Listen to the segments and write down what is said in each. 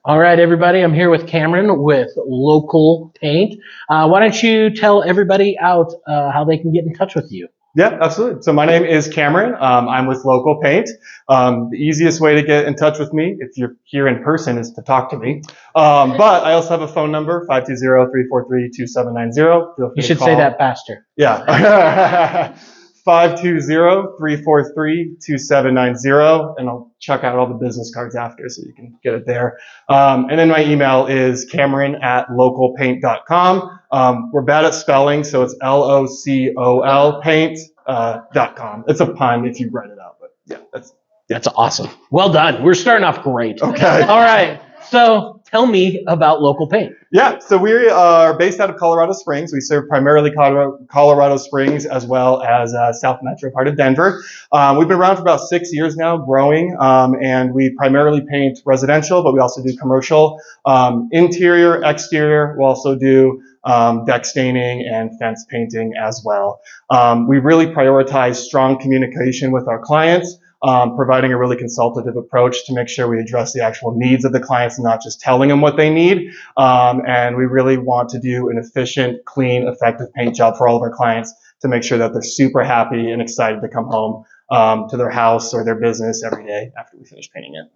All right, everybody. I'm here with Cameron with Local Paint. Why don't you tell everybody out how they can get in touch with you? Yeah, absolutely. So my name is Cameron. I'm with Local Paint. The easiest way to get in touch with me, if you're here in person, is to talk to me. But I also have a phone number, 520-343-2790. You should say that faster. Yeah. 520-343-2790, and I'll check out all the business cards after so you can get it there. And then my email is cameron@localpaint.com. We're bad at spelling, so it's LOCOL paint.com. It's a pun if you write it out, but yeah, That's awesome. Well done. We're starting off great. Okay. All right. So tell me about Local Paint. Yeah, so we are based out of Colorado Springs. We serve primarily Colorado Springs as well as South Metro part of Denver. We've been around for about 6 years now, growing, and we primarily paint residential, but we also do commercial, interior, exterior. We also do deck staining and fence painting as well. We really prioritize strong communication with our clients. Providing a really consultative approach to make sure we address the actual needs of the clients and not just telling them what they need. And we really want to do an efficient, clean, effective paint job for all of our clients to make sure that they're super happy and excited to come home to their house or their business every day after we finish painting it.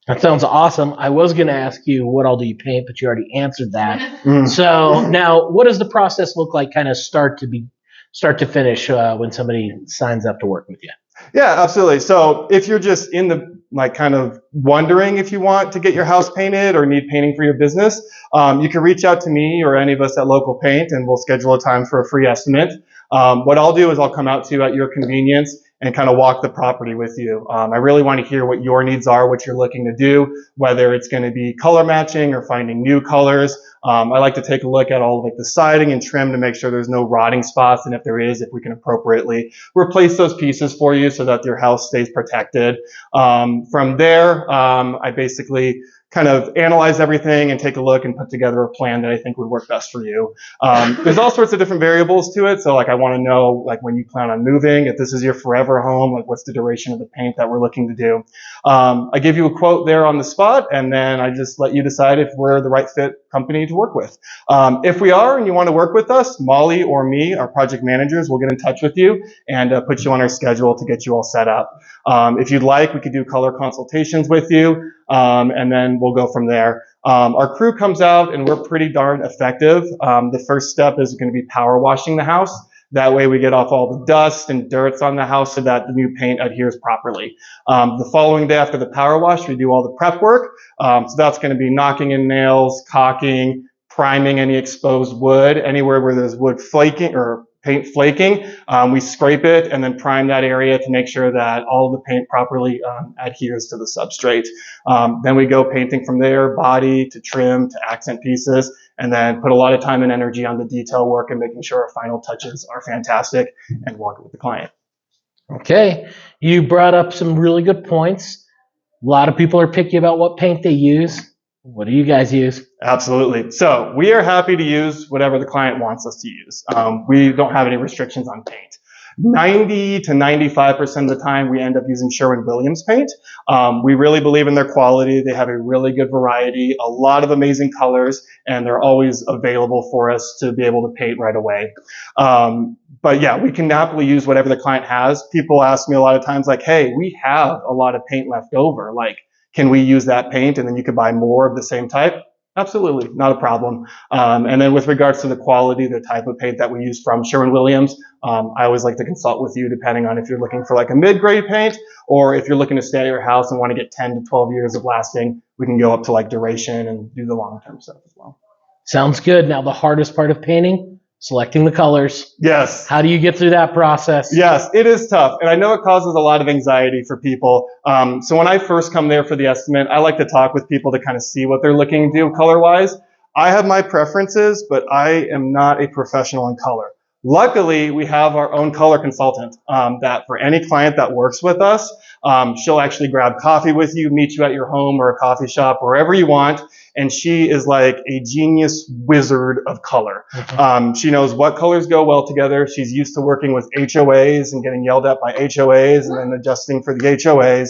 That sounds awesome. I was going to ask you what all do you paint, but you already answered that. So now, what does the process look like, kind of start to finish, when somebody signs up to work with you? Yeah, absolutely. So if you're just in the kind of wondering if you want to get your house painted or need painting for your business, you can reach out to me or any of us at Local Paint, and we'll schedule a time for a free estimate. What I'll do is I'll come out to you at your convenience and kind of walk the property with you. I really want to hear what your needs are, what you're looking to do, whether it's going to be color matching or finding new colors. I like to take a look at all of the siding and trim to make sure there's no rotting spots, and if there is, if we can appropriately replace those pieces for you so that your house stays protected. From there, I basically kind of analyze everything and take a look and put together a plan that I think would work best for you. There's all sorts of different variables to it. So I want to know when you plan on moving, if this is your forever home, what's the duration of the paint that we're looking to do. I give you a quote there on the spot, and then I just let you decide if we're the right fit company to work with. If we are and you want to work with us, Molly or me, our project managers, will get in touch with you and put you on our schedule to get you all set up. If you'd like, we could do color consultations with you, and then we'll go from there. Our crew comes out and we're pretty darn effective. The first step is going to be power washing the house. That way we get off all the dust and dirts on the house so that the new paint adheres properly. The following day after the power wash, we do all the prep work. So that's going to be knocking in nails, caulking, priming any exposed wood, anywhere where there's wood flaking or paint flaking. We scrape it and then prime that area to make sure that all the paint properly adheres to the substrate. Then we go painting from there, body to trim to accent pieces, and then put a lot of time and energy on the detail work and making sure our final touches are fantastic and walk with the client. Okay. You brought up some really good points. A lot of people are picky about what paint they use. What do you guys use? Absolutely. So we are happy to use whatever the client wants us to use. We don't have any restrictions on paint. 90 to 95% of the time, we end up using Sherwin-Williams paint. We really believe in their quality. They have a really good variety, a lot of amazing colors, and they're always available for us to be able to paint right away. But yeah, we can happily use whatever the client has. People ask me a lot of times, hey, we have a lot of paint left over. Can we use that paint and then you could buy more of the same type? Absolutely, not a problem. And then with regards to the quality, the type of paint that we use from Sherwin-Williams, I always like to consult with you depending on if you're looking for a mid-grade paint or if you're looking to stay at your house and want to get 10 to 12 years of lasting. We can go up to duration and do the long-term stuff as well. Sounds good. Now the hardest part of painting? Selecting the colors. Yes. How do you get through that process? Yes, it is tough. And I know it causes a lot of anxiety for people. So when I first come there for the estimate, I like to talk with people to kind of see what they're looking to do color-wise. I have my preferences, but I am not a professional in color. Luckily, we have our own color consultant that for any client that works with us, she'll actually grab coffee with you, meet you at your home or a coffee shop, wherever you want. And she is like a genius wizard of color. She knows what colors go well together. She's used to working with HOAs and getting yelled at by HOAs and then adjusting for the HOAs.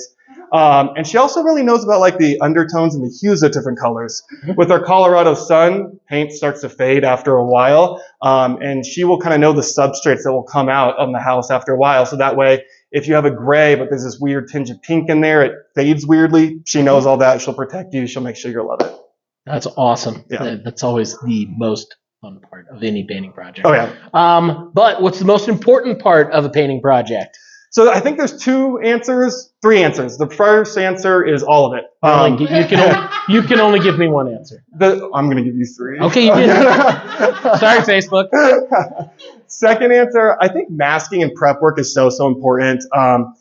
And she also really knows about like the undertones and the hues of different colors. With our Colorado sun, paint starts to fade after a while, and she will kind of know the substrates that will come out on the house after a while. So that way, if you have a gray, but there's this weird tinge of pink in there, it fades weirdly. She knows all that. She'll protect you. She'll make sure you'll love it. That's awesome. Yeah. That's always the most fun part of any painting project. Oh yeah. But what's the most important part of a painting project? So I think there's three answers. The first answer is all of it. You can only give me one answer. I'm going to give you three. Okay, you did. Sorry, Facebook. Second answer, I think masking and prep work is so important.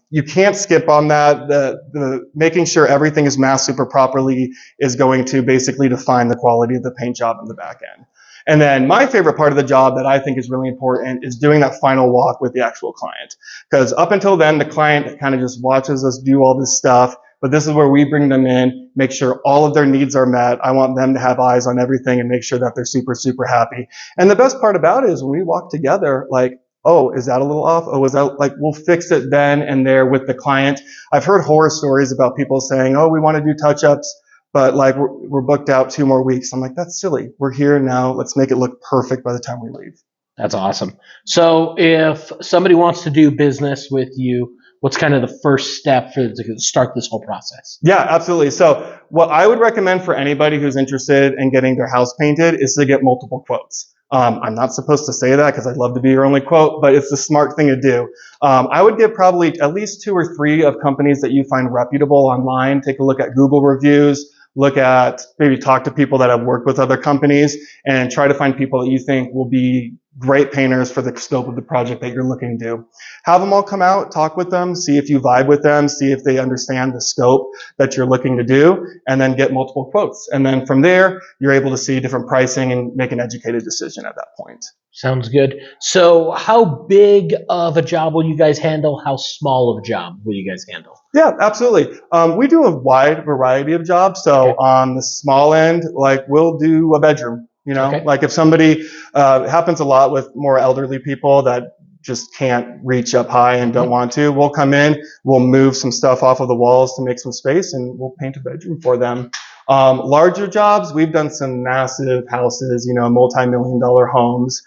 You can't skip on that. The making sure everything is masked super properly is going to basically define the quality of the paint job in the back end. And then my favorite part of the job that I think is really important is doing that final walk with the actual client. Because up until then, the client kind of just watches us do all this stuff. But this is where we bring them in, make sure all of their needs are met. I want them to have eyes on everything and make sure that they're super, super happy. And the best part about it is when we walk together, like, oh, is that a little off? Oh, is that like, we'll fix it then and there with the client. I've heard horror stories about people saying, oh, we want to do touch-ups, but like we're booked out 2 more weeks. I'm like, that's silly. We're here now. Let's make it look perfect by the time we leave. That's awesome. So if somebody wants to do business with you, what's kind of the first step to start this whole process? Yeah, absolutely. So what I would recommend for anybody who's interested in getting their house painted is to get multiple quotes. I'm not supposed to say that because I'd love to be your only quote, but it's the smart thing to do. I would get probably at least 2 or 3 of companies that you find reputable online. Take a look at Google reviews. Look at, maybe talk to people that have worked with other companies and try to find people that you think will be great painters for the scope of the project that you're looking to do. Have them all come out, talk with them, see if you vibe with them, see if they understand the scope that you're looking to do, and then get multiple quotes. And then from there, you're able to see different pricing and make an educated decision at that point. Sounds good. So how big of a job will you guys handle? How small of a job will you guys handle? Yeah, absolutely. We do a wide variety of jobs. So on the small end, like we'll do a bedroom. You know, like if somebody, it happens a lot with more elderly people that just can't reach up high and don't want to, we'll come in, we'll move some stuff off of the walls to make some space and we'll paint a bedroom for them. Larger jobs, we've done some massive houses, you know, multi-million-dollar homes.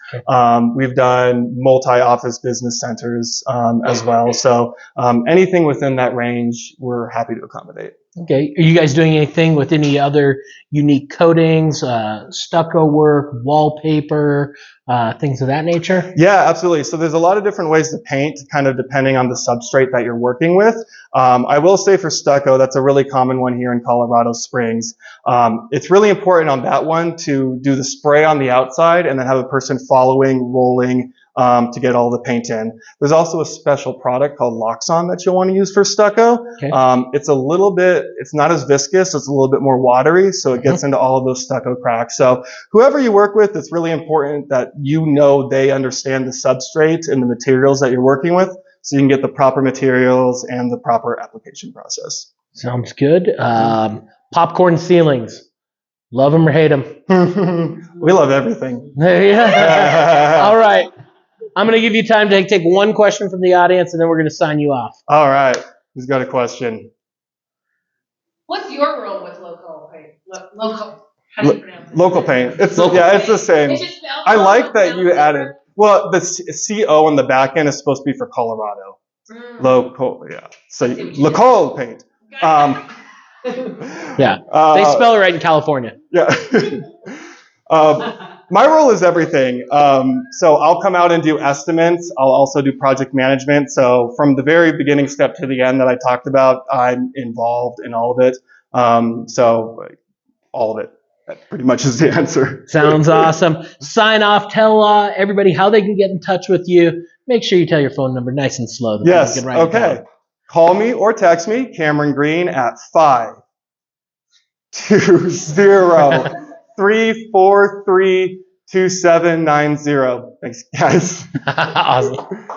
We've done multi-office business centers as well. So anything within that range, we're happy to accommodate. Okay. Are you guys doing anything with any other unique coatings, stucco work, wallpaper, things of that nature? Yeah, absolutely. So there's a lot of different ways to paint, kind of depending on the substrate that you're working with. I will say for stucco, that's a really common one here in Colorado Springs. It's really important on that one to do the spray on the outside and then have a person following, rolling, to get all the paint in. There's also a special product called Loxon that you'll want to use for stucco. Okay. It's not as viscous, it's a little bit more watery, so it gets into all of those stucco cracks. So whoever you work with, it's really important that you know they understand the substrate and the materials that you're working with, so you can get the proper materials and the proper application process. Sounds good. Popcorn ceilings. Love them or hate them? We love everything. Yeah. All right. I'm going to give you time to take one question from the audience, and then we're going to sign you off. All right. Who's got a question? What's your role with local paint? Local. How do you pronounce it? Local paint. It's the same. It's just spelled I like that you different. added. Well, the CO on the back end is supposed to be for Colorado. Local, yeah. So local paint. Yeah. They spell it right in California. Yeah. My role is everything. So I'll come out and do estimates. I'll also do project management. So from the very beginning step to the end that I talked about, I'm involved in all of it. So all of it. That pretty much is the answer. Sounds awesome. Sign off. Tell everybody how they can get in touch with you. Make sure you tell your phone number nice and slow. Yes. Okay. Call me or text me, Cameron Green, at 520-343-2790. Thanks, guys. Awesome.